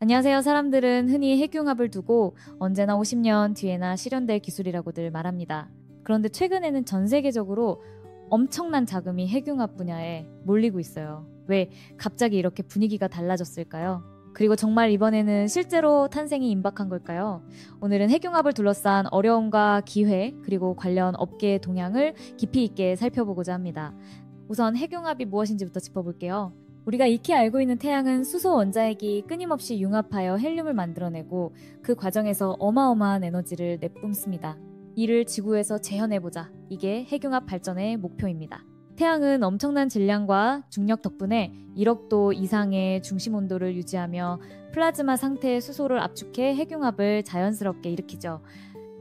안녕하세요. 사람들은 흔히 핵융합을 두고 언제나 50년 뒤에나 실현될 기술이라고들 말합니다. 그런데 최근에는 전 세계적으로 엄청난 자금이 핵융합 분야에 몰리고 있어요. 왜 갑자기 이렇게 분위기가 달라졌을까요? 그리고 정말 이번에는 실제로 탄생이 임박한 걸까요? 오늘은 핵융합을 둘러싼 어려움과 기회, 그리고 관련 업계의 동향을 깊이 있게 살펴보고자 합니다. 우선 핵융합이 무엇인지부터 짚어볼게요. 우리가 익히 알고 있는 태양은 수소 원자핵이 끊임없이 융합하여 헬륨을 만들어내고 그 과정에서 어마어마한 에너지를 내뿜습니다. 이를 지구에서 재현해보자. 이게 핵융합 발전의 목표입니다. 태양은 엄청난 질량과 중력 덕분에 1억 도 이상의 중심 온도를 유지하며 플라즈마 상태의 수소를 압축해 핵융합을 자연스럽게 일으키죠.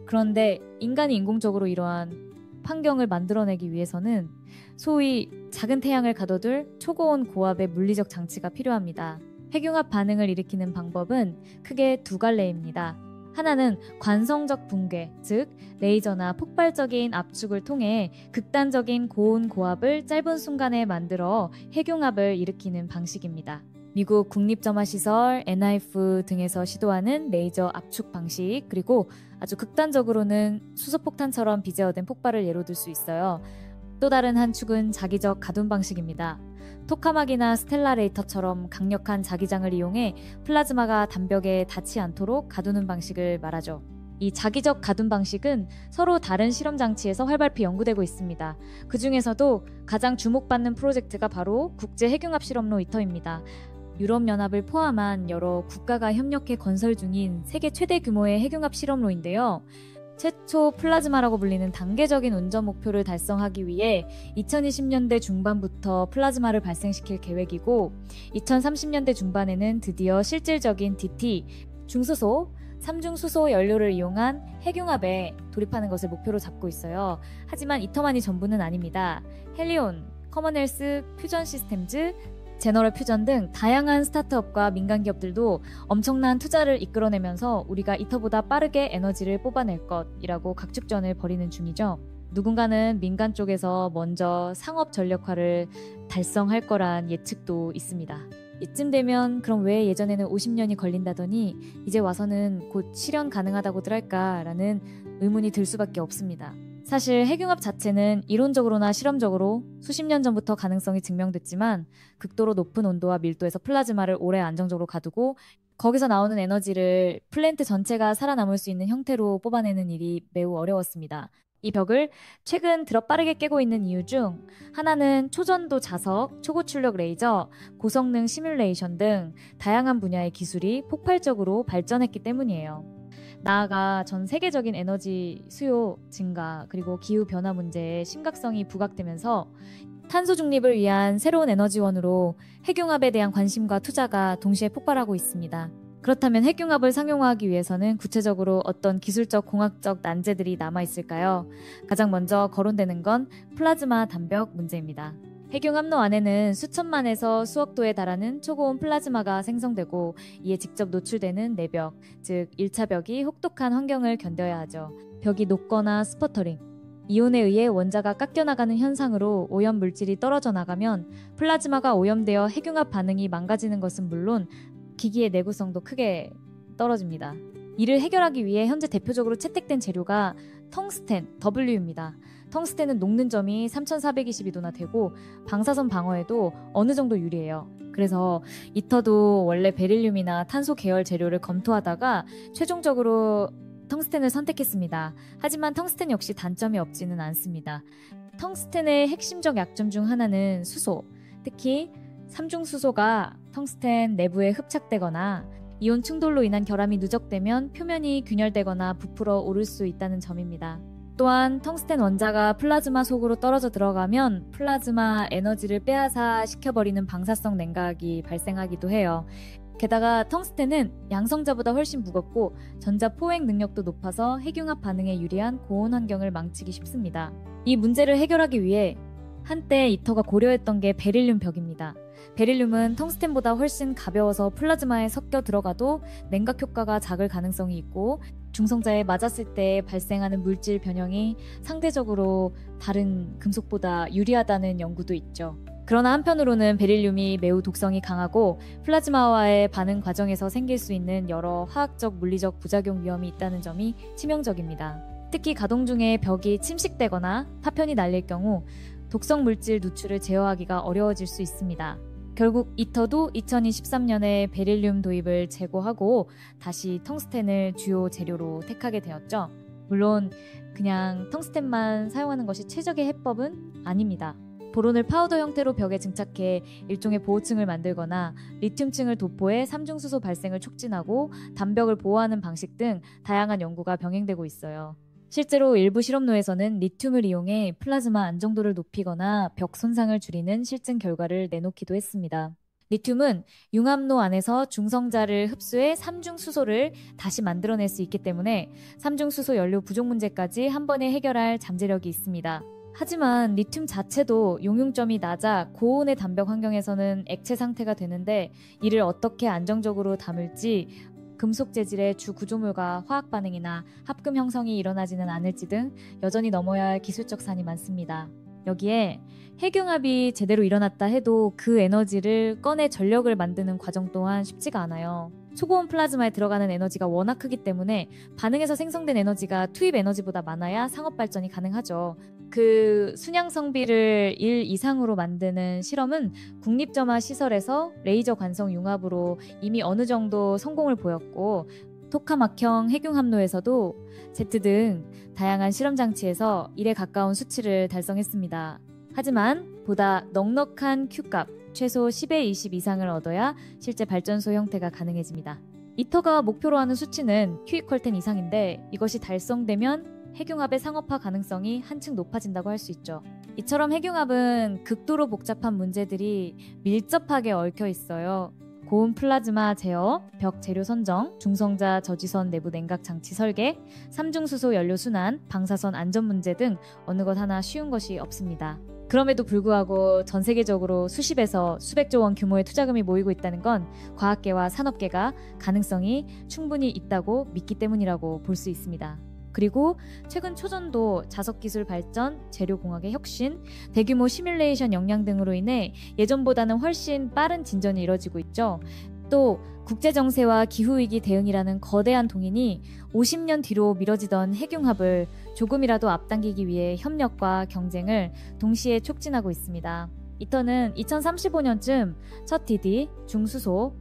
그런데 인간이 인공적으로 이러한 환경을 만들어내기 위해서는 소위 작은 태양을 가둬둘 초고온 고압의 물리적 장치가 필요합니다. 핵융합 반응을 일으키는 방법은 크게 두 갈래입니다. 하나는 관성적 붕괴, 즉 레이저나 폭발적인 압축을 통해 극단적인 고온 고압을 짧은 순간에 만들어 핵융합을 일으키는 방식입니다. 미국 국립점화시설, NIF 등에서 시도하는 레이저 압축 방식, 그리고 아주 극단적으로는 수소폭탄처럼 비제어된 폭발을 예로 들 수 있어요. 또 다른 한 축은 자기적 가둔 방식입니다. 토카막이나 스텔라레이터처럼 강력한 자기장을 이용해 플라즈마가 단벽에 닿지 않도록 가두는 방식을 말하죠. 이 자기적 가둔 방식은 서로 다른 실험 장치에서 활발히 연구되고 있습니다. 그 중에서도 가장 주목받는 프로젝트가 바로 국제 핵융합 실험로 이터입니다. 유럽연합을 포함한 여러 국가가 협력해 건설 중인 세계 최대 규모의 핵융합 실험로인데요. 최초 플라즈마라고 불리는 단계적인 운전 목표를 달성하기 위해 2020년대 중반부터 플라즈마를 발생시킬 계획이고 2030년대 중반에는 드디어 실질적인 DT, 중수소, 삼중수소 연료를 이용한 핵융합에 돌입하는 것을 목표로 잡고 있어요. 하지만 이터만이 전부는 아닙니다. 헬리온, 커먼헬스, 퓨전 시스템즈, 제너럴 퓨전 등 다양한 스타트업과 민간 기업들도 엄청난 투자를 이끌어내면서 우리가 이터보다 빠르게 에너지를 뽑아낼 것이라고 각축전을 벌이는 중이죠. 누군가는 민간 쪽에서 먼저 상업 전력화를 달성할 거란 예측도 있습니다. 이쯤 되면 그럼 왜 예전에는 50년이 걸린다더니 이제 와서는 곧 실현 가능하다고들 할까라는 의문이 들 수밖에 없습니다. 사실 핵융합 자체는 이론적으로나 실험적으로 수십 년 전부터 가능성이 증명됐지만 극도로 높은 온도와 밀도에서 플라즈마를 오래 안정적으로 가두고 거기서 나오는 에너지를 플랜트 전체가 살아남을 수 있는 형태로 뽑아내는 일이 매우 어려웠습니다. 이 벽을 최근 들어 빠르게 깨고 있는 이유 중 하나는 초전도 자석, 초고출력 레이저, 고성능 시뮬레이션 등 다양한 분야의 기술이 폭발적으로 발전했기 때문이에요. 나아가 전 세계적인 에너지 수요 증가 그리고 기후변화 문제의 심각성이 부각되면서 탄소 중립을 위한 새로운 에너지원으로 핵융합에 대한 관심과 투자가 동시에 폭발하고 있습니다. 그렇다면 핵융합을 상용화하기 위해서는 구체적으로 어떤 기술적 공학적 난제들이 남아있을까요? 가장 먼저 거론되는 건 플라즈마 단벽 문제입니다. 핵융합로 안에는 수천만에서 수억 도에 달하는 초고온 플라즈마가 생성되고 이에 직접 노출되는 내벽, 즉 1차 벽이 혹독한 환경을 견뎌야 하죠. 벽이 녹거나 스퍼터링, 이온에 의해 원자가 깎여나가는 현상으로 오염 물질이 떨어져 나가면 플라즈마가 오염되어 핵융합 반응이 망가지는 것은 물론 기기의 내구성도 크게 떨어집니다. 이를 해결하기 위해 현재 대표적으로 채택된 재료가 텅스텐, W입니다. 텅스텐은 녹는 점이 3422도나 되고 방사선 방어에도 어느 정도 유리해요. 그래서 이터도 원래 베릴륨이나 탄소 계열 재료를 검토하다가 최종적으로 텅스텐을 선택했습니다. 하지만 텅스텐 역시 단점이 없지는 않습니다. 텅스텐의 핵심적 약점 중 하나는 수소, 특히 삼중수소가 텅스텐 내부에 흡착되거나 이온 충돌로 인한 결함이 누적되면 표면이 균열되거나 부풀어 오를 수 있다는 점입니다. 또한 텅스텐 원자가 플라즈마 속으로 떨어져 들어가면 플라즈마 에너지를 빼앗아 식혀버리는 방사성 냉각이 발생하기도 해요. 게다가 텅스텐은 양성자보다 훨씬 무겁고 전자 포획 능력도 높아서 핵융합 반응에 유리한 고온 환경을 망치기 쉽습니다. 이 문제를 해결하기 위해 한때 이터가 고려했던 게 베릴륨 벽입니다. 베릴륨은 텅스텐보다 훨씬 가벼워서 플라즈마에 섞여 들어가도 냉각 효과가 작을 가능성이 있고 중성자에 맞았을 때 발생하는 물질 변형이 상대적으로 다른 금속보다 유리하다는 연구도 있죠. 그러나 한편으로는 베릴륨이 매우 독성이 강하고 플라즈마와의 반응 과정에서 생길 수 있는 여러 화학적, 물리적 부작용 위험이 있다는 점이 치명적입니다. 특히 가동 중에 벽이 침식되거나 파편이 날릴 경우 독성 물질 누출을 제어하기가 어려워질 수 있습니다. 결국 이터도 2023년에 베릴륨 도입을 재고하고 다시 텅스텐을 주요 재료로 택하게 되었죠. 물론 그냥 텅스텐만 사용하는 것이 최적의 해법은 아닙니다. 보론을 파우더 형태로 벽에 증착해 일종의 보호층을 만들거나 리튬층을 도포해 삼중수소 발생을 촉진하고 단벽을 보호하는 방식 등 다양한 연구가 병행되고 있어요. 실제로 일부 실험로에서는 리튬을 이용해 플라즈마 안정도를 높이거나 벽 손상을 줄이는 실증 결과를 내놓기도 했습니다. 리튬은 융합로 안에서 중성자를 흡수해 삼중수소를 다시 만들어낼 수 있기 때문에 삼중수소 연료 부족 문제까지 한 번에 해결할 잠재력이 있습니다. 하지만 리튬 자체도 용융점이 낮아 고온의 단벽 환경에서는 액체 상태가 되는데 이를 어떻게 안정적으로 담을지 금속 재질의 주 구조물과 화학 반응이나 합금 형성이 일어나지는 않을지 등 여전히 넘어야 할 기술적 산이 많습니다. 여기에 핵융합이 제대로 일어났다 해도 그 에너지를 꺼내 전력을 만드는 과정 또한 쉽지가 않아요. 초고온 플라즈마에 들어가는 에너지가 워낙 크기 때문에 반응에서 생성된 에너지가 투입 에너지보다 많아야 상업 발전이 가능하죠. 그 순양 성비를 1 이상으로 만드는 실험은 국립점화 시설에서 레이저 관성 융합으로 이미 어느 정도 성공을 보였고 토카막형 핵융합로에서도 Z 등 다양한 실험 장치에서 1에 가까운 수치를 달성했습니다. 하지만 보다 넉넉한 Q값, 최소 10의 20 이상을 얻어야 실제 발전소 형태가 가능해집니다. 이터가 목표로 하는 수치는 Q=10 이상인데 이것이 달성되면 핵융합의 상업화 가능성이 한층 높아진다고 할 수 있죠. 이처럼 핵융합은 극도로 복잡한 문제들이 밀접하게 얽혀 있어요. 고온 플라즈마 제어, 벽 재료 선정, 중성자 저지선 내부 냉각 장치 설계, 삼중수소 연료 순환, 방사선 안전 문제 등 어느 것 하나 쉬운 것이 없습니다. 그럼에도 불구하고 전 세계적으로 수십에서 수백조 원 규모의 투자금이 모이고 있다는 건 과학계와 산업계가 가능성이 충분히 있다고 믿기 때문이라고 볼 수 있습니다. 그리고 최근 초전도 자석기술 발전, 재료공학의 혁신, 대규모 시뮬레이션 역량 등으로 인해 예전보다는 훨씬 빠른 진전이 이뤄지고 있죠. 또 국제정세와 기후위기 대응이라는 거대한 동인이 50년 뒤로 미뤄지던 핵융합을 조금이라도 앞당기기 위해 협력과 경쟁을 동시에 촉진하고 있습니다. 이터는 2035년쯤 첫 DD, 중수소,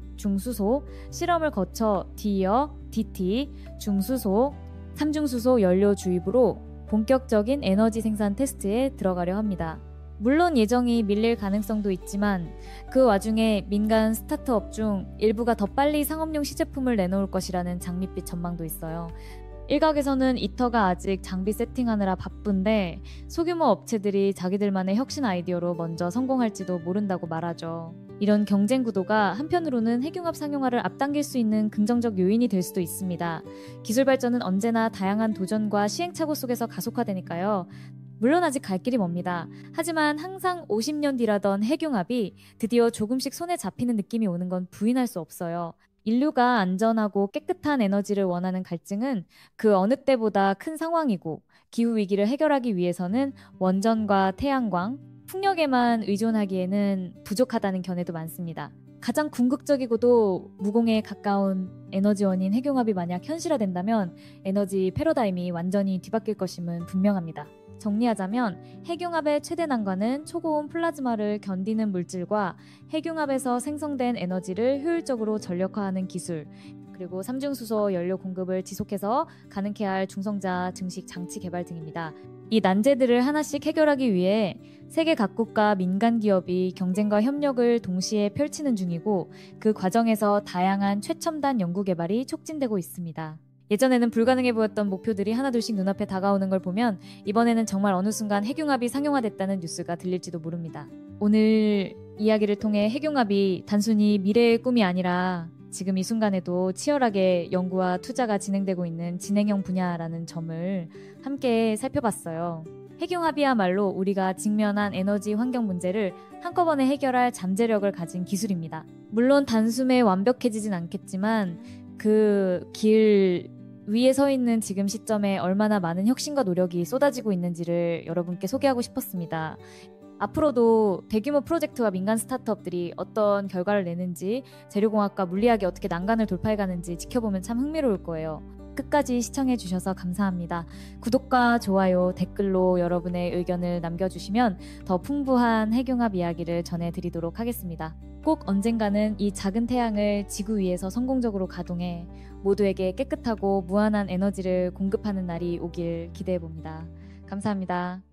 실험을 거쳐 D이어, DT, 중수소, 삼중수소 연료 주입으로 본격적인 에너지 생산 테스트에 들어가려 합니다. 물론 예정이 밀릴 가능성도 있지만 그 와중에 민간 스타트업 중 일부가 더 빨리 상업용 시제품을 내놓을 것이라는 장밋빛 전망도 있어요. 일각에서는 이터가 아직 장비 세팅하느라 바쁜데 소규모 업체들이 자기들만의 혁신 아이디어로 먼저 성공할지도 모른다고 말하죠. 이런 경쟁 구도가 한편으로는 핵융합 상용화를 앞당길 수 있는 긍정적 요인이 될 수도 있습니다. 기술 발전은 언제나 다양한 도전과 시행착오 속에서 가속화되니까요. 물론 아직 갈 길이 멉니다. 하지만 항상 50년 뒤라던 핵융합이 드디어 조금씩 손에 잡히는 느낌이 오는 건 부인할 수 없어요. 인류가 안전하고 깨끗한 에너지를 원하는 갈증은 그 어느 때보다 큰 상황이고 기후위기를 해결하기 위해서는 원전과 태양광, 풍력에만 의존하기에는 부족하다는 견해도 많습니다. 가장 궁극적이고도 무공에 가까운 에너지원인 핵융합이 만약 현실화된다면 에너지 패러다임이 완전히 뒤바뀔 것임은 분명합니다. 정리하자면 핵융합의 최대 난관은 초고온 플라즈마를 견디는 물질과 핵융합에서 생성된 에너지를 효율적으로 전력화하는 기술, 그리고 삼중수소 연료 공급을 지속해서 가능케 할 중성자 증식 장치 개발 등입니다. 이 난제들을 하나씩 해결하기 위해 세계 각국과 민간 기업이 경쟁과 협력을 동시에 펼치는 중이고 그 과정에서 다양한 최첨단 연구 개발이 촉진되고 있습니다. 예전에는 불가능해 보였던 목표들이 하나둘씩 눈앞에 다가오는 걸 보면 이번에는 정말 어느 순간 핵융합이 상용화됐다는 뉴스가 들릴지도 모릅니다. 오늘 이야기를 통해 핵융합이 단순히 미래의 꿈이 아니라 지금 이 순간에도 치열하게 연구와 투자가 진행되고 있는 진행형 분야라는 점을 함께 살펴봤어요. 핵융합이야말로 우리가 직면한 에너지 환경 문제를 한꺼번에 해결할 잠재력을 가진 기술입니다. 물론 단숨에 완벽해지진 않겠지만 그 길 위에 서 있는 지금 시점에 얼마나 많은 혁신과 노력이 쏟아지고 있는지를 여러분께 소개하고 싶었습니다. 앞으로도 대규모 프로젝트와 민간 스타트업들이 어떤 결과를 내는지, 재료공학과 물리학이 어떻게 난관을 돌파해가는지 지켜보면 참 흥미로울 거예요. 끝까지 시청해주셔서 감사합니다. 구독과 좋아요, 댓글로 여러분의 의견을 남겨주시면 더 풍부한 핵융합 이야기를 전해드리도록 하겠습니다. 꼭 언젠가는 이 작은 태양을 지구 위에서 성공적으로 가동해 모두에게 깨끗하고 무한한 에너지를 공급하는 날이 오길 기대해봅니다. 감사합니다.